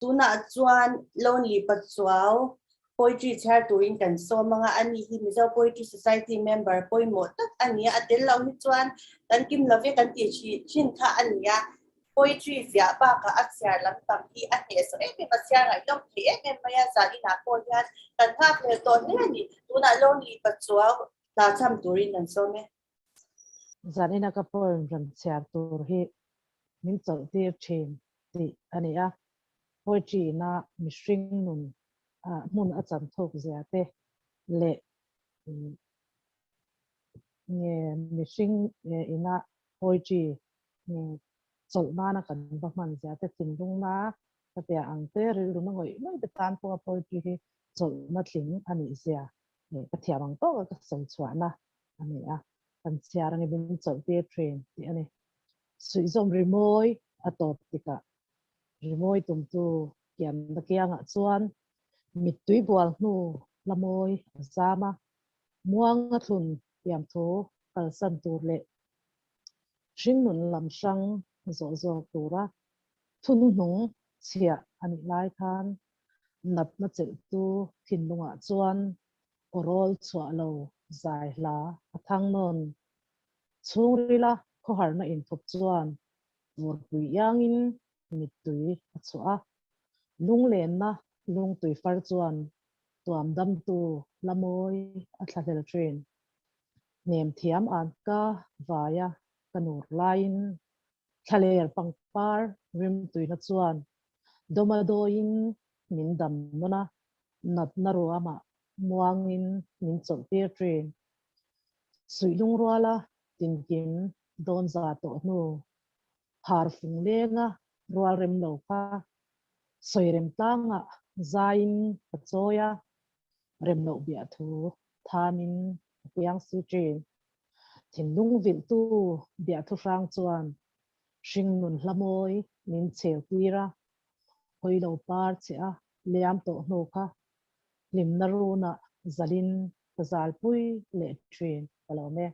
tuna chuan lonely pachuaw poetry char turin kan so mga ani hi mizo poetry society member poimo tak ania atel law ni chuan kan kim love kan ti chi chin kha ania poetry via ba ka asyar lam tam hi ane so me pasya ngai dom thi me maya za ina ko yan kan thak le to ni tuna lonely pachuaw ta cham turin kan so me zanina ka poem ram char tur hi min chau tir thin ti ania poetry na mishring nun mun a chan thok zate le nge mishing ina poetry nge chau na na kan ba man zate tindung na ta pe ang te ri lu na ngoi noi te tan po poetry hi chau na tling ani sia ka thiamang to ka sau chwana ani a kan chiar nge bin chau tir train ti ani sui zom rimoi atop tika rimoi tum tu kiam da kianga chuan mit tui bual nu lamoi zama muang a thun tiam tho kal san tur le hring nun lam sang zo zo tura thun nung chia ani lai khan nat na chel tu thin lunga chuan orol chwa lo zai hla athang non chung rila kho har na in thop chuan mur pui yangin mit tui achua lung len na lung tui far chuan tuam dam tu lamoi a thlahel train nem thiam an ka vaya kanur lain thaler pangpar rim tui na chuan domadoin min dam nona nat na ruama muangin min chau tir train suilung ruala tin kim don za to nu har fung lenga rual rem lo ka soirem tanga zain pachoya rem lo bia thu thamin piang si train thindung vil tu bia thu rang chuan hring nun hlamoi min cheu tira hoilo par chea liam to hnu kha lim na runa zalin kazal pui le train kalome